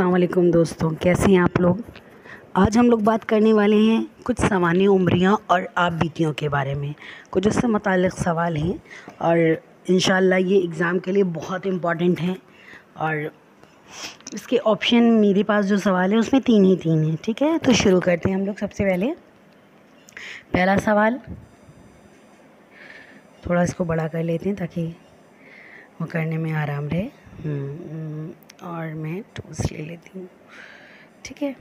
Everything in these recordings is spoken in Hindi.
अस्सलाम वालेकुम दोस्तों, कैसे हैं आप लोग। आज हम लोग बात करने वाले हैं कुछ सामान्य उम्रियां और आप बीतियों के बारे में। कुछ उससे मुताल्लिक़ सवाल हैं और इंशाअल्लाह ये एग्ज़ाम के लिए बहुत इम्पॉर्टेंट हैं। और इसके ऑप्शन मेरे पास जो सवाल है उसमें तीन हैं। ठीक है, तो शुरू करते हैं हम लोग। सबसे पहला सवाल, थोड़ा इसको बड़ा कर लेते हैं ताकि वो करने में आराम रहे। और मैं टूल्स ले लेती हूँ। ठीक है,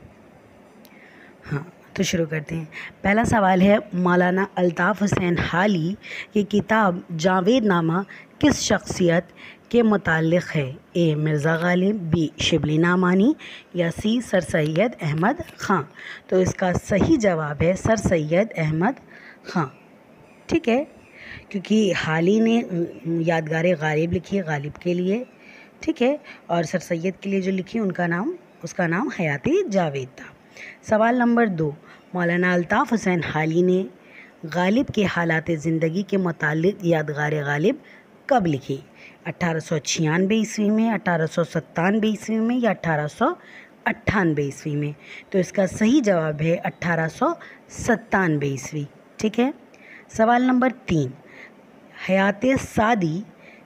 हाँ, तो शुरू करते हैं। पहला सवाल है, मौलाना अल्ताफ़ हुसैन हाली की किताब जावेदनामा किस शख्सियत के मुताल्लिक़ है? ए मिर्ज़ा गालिब, बी शिबली नामानी या सी सर सैयद अहमद ख़ां। तो इसका सही जवाब है सर सैयद अहमद ख़ां। ठीक है, क्योंकि हाली ने यादगार गालिब लिखी है गालिब के लिए। ठीक है, और सर सैयद के लिए जो लिखी उसका नाम हयाती जावेद था। सवाल नंबर 2, मौलाना अल्ताफ़ हुसैन हाली ने गालिब के हालात ज़िंदगी के मुताल्लिक़ यादगार गालिब कब लिखी? 1896 ईस्वी में, 1897 ईस्वी में या 1898 ईस्वी में? तो इसका सही जवाब है 1897 ईस्वी। ठीक है। सवाल नंबर 3, हयाते सादी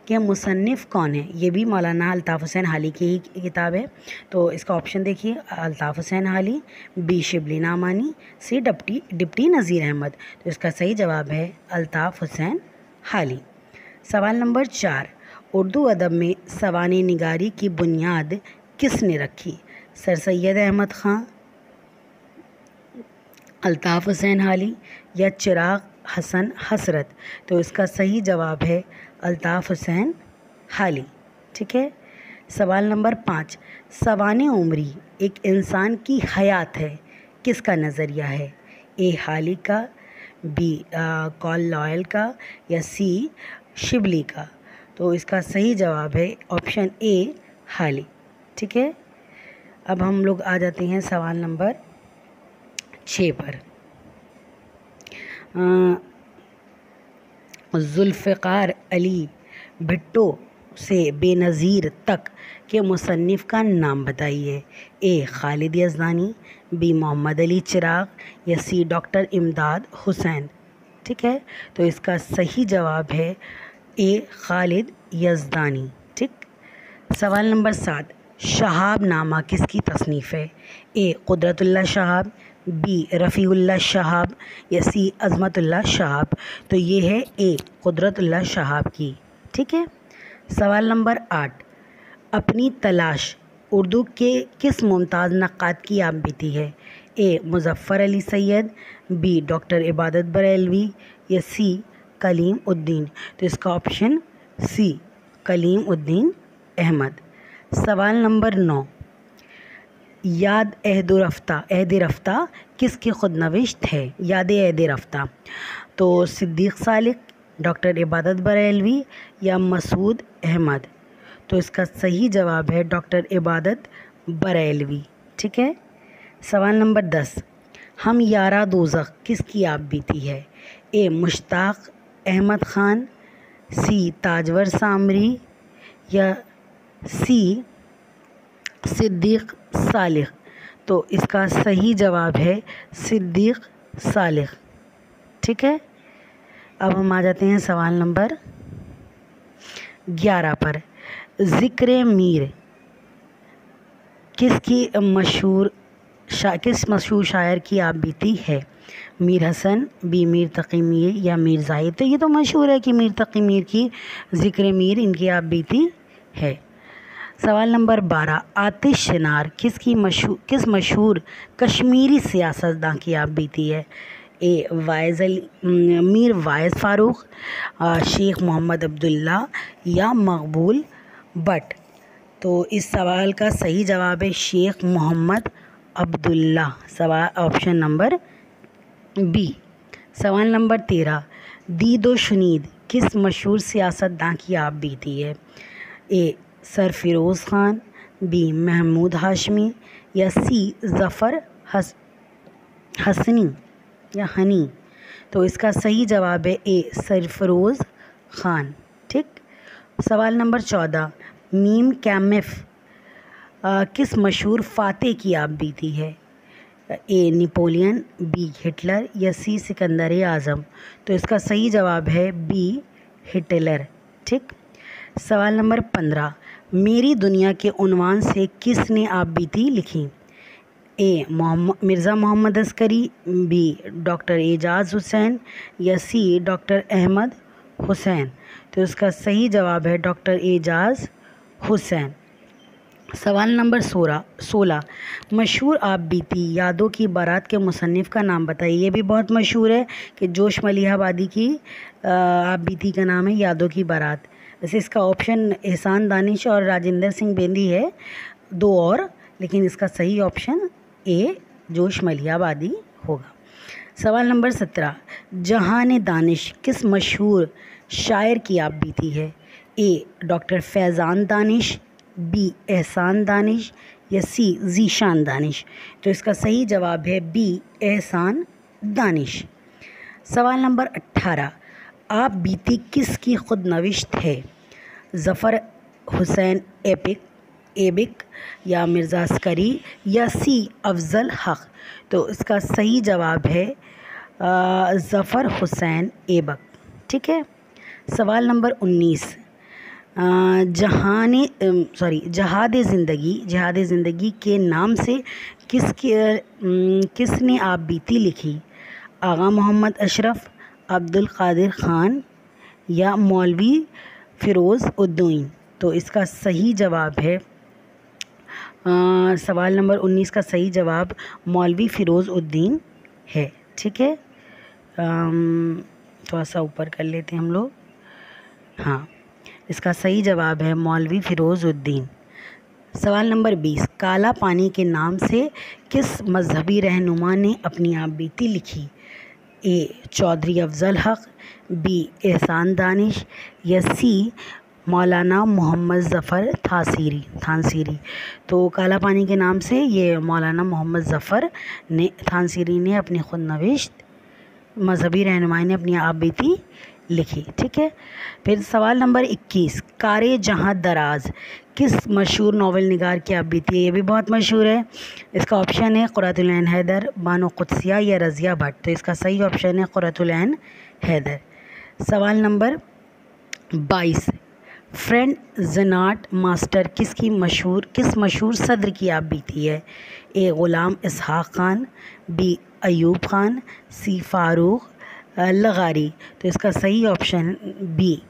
के मुसन्निफ़ कौन है? ये भी मौलाना अल्ताफ़ हुसैन हाली की ही किताब है। तो इसका ऑप्शन देखिए, अल्ताफ़ हुसैन हाली, बी शिबली नामानी, सी डिप्टी नज़ीर अहमद। तो इसका सही जवाब है अल्ताफ़ हुसैन हाली। सवाल नंबर 4, उर्दू अदब में सवाने निगारी की बुनियाद किसने रखी? सर सैयद अहमद ख़ां, अल्ताफ़ हुसैन हाली या चिराग हसन हसरत? तो इसका सही जवाब है अल्ताफ़ हुसैन हाली। ठीक है। सवाल नंबर 5, सवाने उम्री एक इंसान की हयात है, किसका नज़रिया है? ए हाली का, बी कॉल लॉयल का या सी शिबली का? तो इसका सही जवाब है ऑप्शन ए हाली। ठीक है। अब हम लोग आ जाते हैं सवाल नंबर 6 पर। जुल्फ़िकार अली भुट्टो से बेनज़ीर तक के मुसन्निफ़ का नाम बताइए। ए खालिद यज़दानी, बी मोहम्मद अली चिराग या सी डॉक्टर इमदाद हुसैन? ठीक है, तो इसका सही जवाब है ए खालिद यज़दानी। ठीक। सवाल नंबर 7, शहाब नामा किसकी तसनीफ़ है? ए कुदरतुल्लाह शहाब, बी रफ़ीउल्लाह शहाब या सी अज़मतुल्लाह शहाब? तो ये है ए कुदरतुल्लाह शहाब की। ठीक है। सवाल नंबर 8, अपनी तलाश उर्दू के किस मुमताज़ नक्काद की आप बीती है? ए मुज़फ़्फ़र अली सैयद, बी डॉक्टर इबादत बरेलवी या सी कलीम उद्दीन? तो इसका ऑप्शन सी कलीम उद्दीन अहमद। सवाल नंबर 9, याद अहद रफ्ता किसकी खुदनविश्त है? याद अहद रफ्ता? तो सिद्दीक़ सालिक, डॉक्टर इबादत बरेलवी या मसूद अहमद? तो इसका सही जवाब है डॉक्टर इबादत बरेलवी। ठीक है। सवाल नंबर 10, हम यारा दोज़ख किसकी आप बीती है? ए मुश्ताक़ अहमद ख़ान, सी ताजवर सामरी या सी सिद्दीक़ सालिक? तो इसका सही जवाब है सिद्दीक़ सालिक। ठीक है। अब हम आ जाते हैं सवाल नंबर 11 पर। ज़िक्र मीर किस मशहूर शायर की आप बीती है? मीर हसन, बी मीर तक़ी मीर या मीर ज़ाहिद? तो ये तो मशहूर है कि मीर तक़ी मीर की ज़िक्र मीर इनकी आप बीती है। सवाल नंबर 12, आतिश शिनार किस मशहूर कश्मीरी सियासतदान की आप बीती है? ए मीर वाइज़ फ़ारूक, शेख मोहम्मद अब्दुल्ला या मकबूल बट? तो इस सवाल का सही जवाब है शेख मोहम्मद अब्दुल्ला। सवाल ऑप्शन नंबर बी। सवाल नंबर 13, दीदो शुनीद किस मशहूर सियासतदान की आप बीती है? ए सर फ़िरोज़ ख़ान, बी महमूद हाशमी या सी ज़फ़र हसनी या हनी? तो इसका सही जवाब है ए सरफरोज़ ख़ान। ठीक। सवाल नंबर 14, मीम कैमिफ किस मशहूर फातेह की आप बीती है? ए नेपोलियन, बी हिटलर या सी सिकंदर आज़म। तो इसका सही जवाब है बी हिटलर। ठीक। सवाल नंबर 15, मेरी दुनिया के उन्वान से किसने आप बीती लिखी? ए मिर्ज़ा मोहम्मद अस्करी, बी डॉक्टर एजाज़ हुसैन या सी डॉक्टर अहमद हुसैन। तो इसका सही जवाब है डॉक्टर एजाज़ हुसैन। सवाल नंबर 16, मशहूर आप बीती यादों की बारात के मुसन्निफ़ का नाम बताइए। ये भी बहुत मशहूर है कि जोश मलिहाबादी की आप बीती का नाम है यादों की बारात। वैसे इसका ऑप्शन एहसान दानिश और राजेंद्र सिंह बेंदी है, दो और, लेकिन इसका सही ऑप्शन ए जोश मलिहाबादी होगा। सवाल नंबर 17, जहान दानिश किस मशहूर शायर की आप बीती है? ए डॉक्टर फैज़ान दानिश, बी एहसान दानिश या सी ज़ीशान दानिश। तो इसका सही जवाब है बी एहसान दानिश। सवाल नंबर 18, आप बीती किसकी खुद नविश्त है? ज़फ़र हुसैन एबिक या मिर्ज़ा अस्करी या सी अफज़ल हक़। तो इसका सही जवाब है ज़फ़र हुसैन एबक। ठीक है। सवाल नंबर 19, जहाद ज़िंदगी के नाम से किसने आप बीती लिखी? आगा मोहम्मद अशरफ, अब्दुल कादिर ख़ान या मौलवी फ़िरोज़ उद्दीन। तो इसका सही जवाब है सवाल नंबर 19 का सही जवाब मौलवी फ़िरोज़ उद्दीन है। ठीक है। थोड़ा सा ऊपर कर लेते हैं हम लोग। हाँ, इसका सही जवाब है मौलवी फ़िरोज़ उद्दीन। सवाल नंबर 20, काला पानी के नाम से किस मजहबी रहनुमा ने अपनी आप बीती लिखी? ए चौधरी अफज़ल हक़, बी एहसान दानिश या सी मौलाना मोहम्मद ज़फ़र थानसीरी। तो काला पानी के नाम से ये मौलाना मोहम्मद ज़फ़र थानसीरी ने अपनी खुद नविश्त मजहबी रहनुमाई ने अपनी आप बीती लिखी। ठीक है। फिर सवाल नंबर 21, कारे जहाँ दराज किस मशहूर नावल निगार की आप बीती है? ये भी बहुत मशहूर है। इसका ऑप्शन है क़ुर्रतुल ऐन हैदर, बानो कुद्सिया या रज़िया भट्ट। तो इसका सही ऑप्शन है क़ुर्रतुल ऐन हैदर। सवाल नंबर 22, फ्रेंड ज़नाट मास्टर किस मशहूर सदर की आप बीती है? ए ग़ुलाम इसहाक़ ख़ान, बी अयूब ख़ान, सी फ़ारूक लगारी। तो इसका सही ऑप्शन बी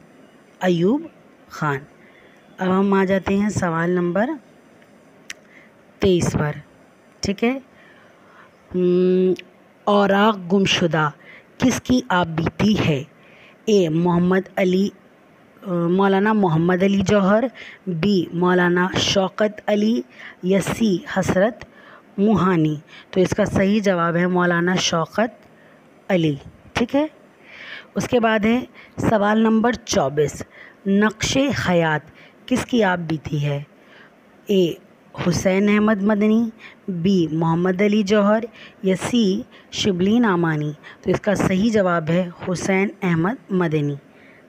अयूब ख़ान। अब हम आ जाते हैं सवाल नंबर 23 पर। ठीक है। औराक़ गुमशुदा किसकी आप बीती है? ए मौलाना मोहम्मद अली जौहर, बी मौलाना शौकत अली या सी हसरत मुहानी। तो इसका सही जवाब है मौलाना शौकत अली। ठीक है। उसके बाद है सवाल नंबर 24, नक्शे हयात किसकी आप बीती है? ए हुसैन अहमद मदनी, बी मोहम्मद अली जौहर या सी शिबली नामानी। तो इसका सही जवाब है हुसैन अहमद मदनी।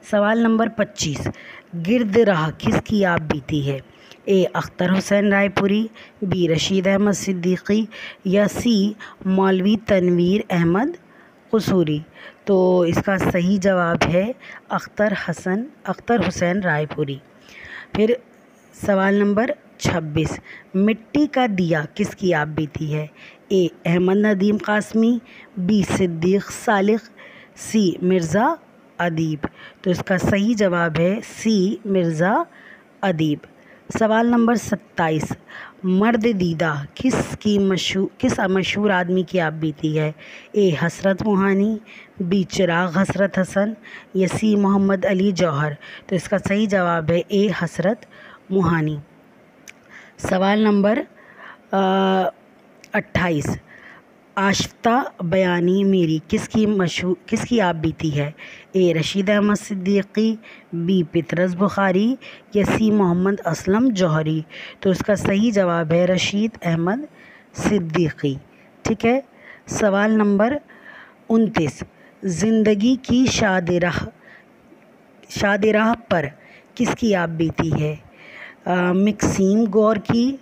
सवाल नंबर 25, गिरद राह किसकी आप बीती है? ए अख्तर हुसैन रायपुरी, बी रशीद अहमद सिद्दीकी या सी मौलवी तनवीर अहमद कसूरी। तो इसका सही जवाब है अख्तर हुसैन रायपुरी। फिर सवाल नंबर 26, मिट्टी का दिया किसकी आप बीती है? ए अहमद नदीम कासमी, बी सिद्दीक़ सालिक, सी मिर्ज़ा अदीब। तो इसका सही जवाब है सी मिर्ज़ा अदीब। सवाल नंबर 27, मर्द दीदा किस मशहूर आदमी की आप बीती है? ए हसरत मुहानी, बी चिराग हसरत हसन या सी मोहम्मद अली जौहर। तो इसका सही जवाब है ए हसरत मुहानी। सवाल नंबर 28, आशिफ्ता बयानी मेरी किसकी आप बीती है? ए रशीद अहमद सिद्दीकी, बी पितरस बुखारी या सी मोहम्मद असलम जौहरी। तो इसका सही जवाब है रशीद अहमद सिद्दीकी। ठीक है। सवाल नंबर 29, ज़िंदगी की शादिराह पर किसकी आप बीती है? मिक्सीम गौर की,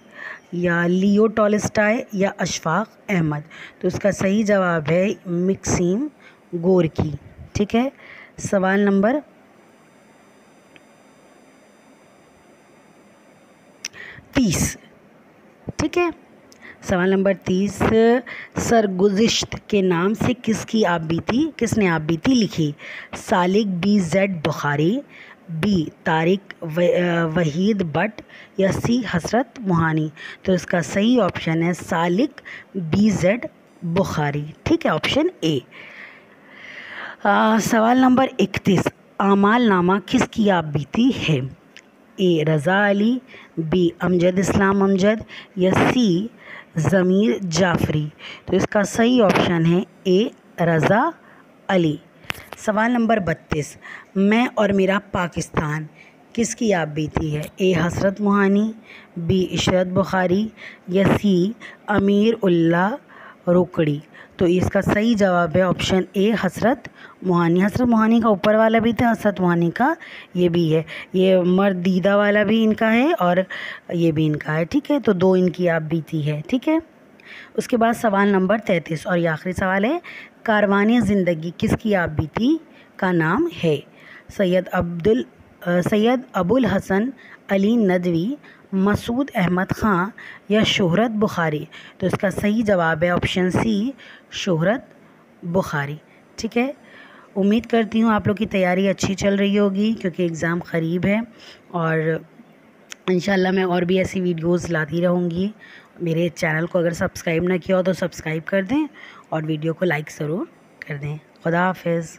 या लियो टॉलस्टॉय या अशफाक अहमद। तो इसका सही जवाब है मैक्सिम गोर्की। ठीक है, सवाल नंबर 30। ठीक है, सवाल नंबर 30, सरगुज़िश्त के नाम से किसने आप बीती लिखी? Salik B Z Bukhari, B Tariq Waheed Butt या सी हसरत मोहानी। तो इसका सही ऑप्शन है सालिक बी जेड बुखारी। ठीक है, ऑप्शन ए। सवाल नंबर 31, आमाल नामा किसकी आप बीती है? ए रज़ा अली, बी अमजद इस्लाम अमजद या सी ज़मीर जाफरी। तो इसका सही ऑप्शन है ए रज़ा अली। सवाल नंबर 32, मैं और मेरा पाकिस्तान किसकी आप बीती है? ए हसरत मोहानी, बी इशरत बुखारी या सी अमीर उल्लाह रोकड़ी। तो इसका सही जवाब है ऑप्शन ए हसरत मोहानी। हसरत मोहानी का ऊपर वाला भी था, हसरत मोहानी का ये भी है, ये मर्दीदा वाला भी इनका है और ये भी इनका है। ठीक है, तो 2 इनकी आप बीती है। ठीक है, उसके बाद सवाल नंबर 33 और ये आखिरी सवाल है, कारवानी ज़िंदगी किसकी आप बीती का नाम है? सैयद अबुल हसन अली नदवी, मसूद अहमद ख़ान या शोहरत बुखारी। तो इसका सही जवाब है ऑप्शन सी शोहरत बुखारी। ठीक है, उम्मीद करती हूँ आप लोग की तैयारी अच्छी चल रही होगी क्योंकि एग्ज़ाम क़रीब है और इंशाल्लाह मैं और भी ऐसी वीडियोस लाती रहूँगी। मेरे चैनल को अगर सब्सक्राइब ना किया हो तो सब्सक्राइब कर दें और वीडियो को लाइक ज़रूर कर दें। खुदा हाफ़िज़।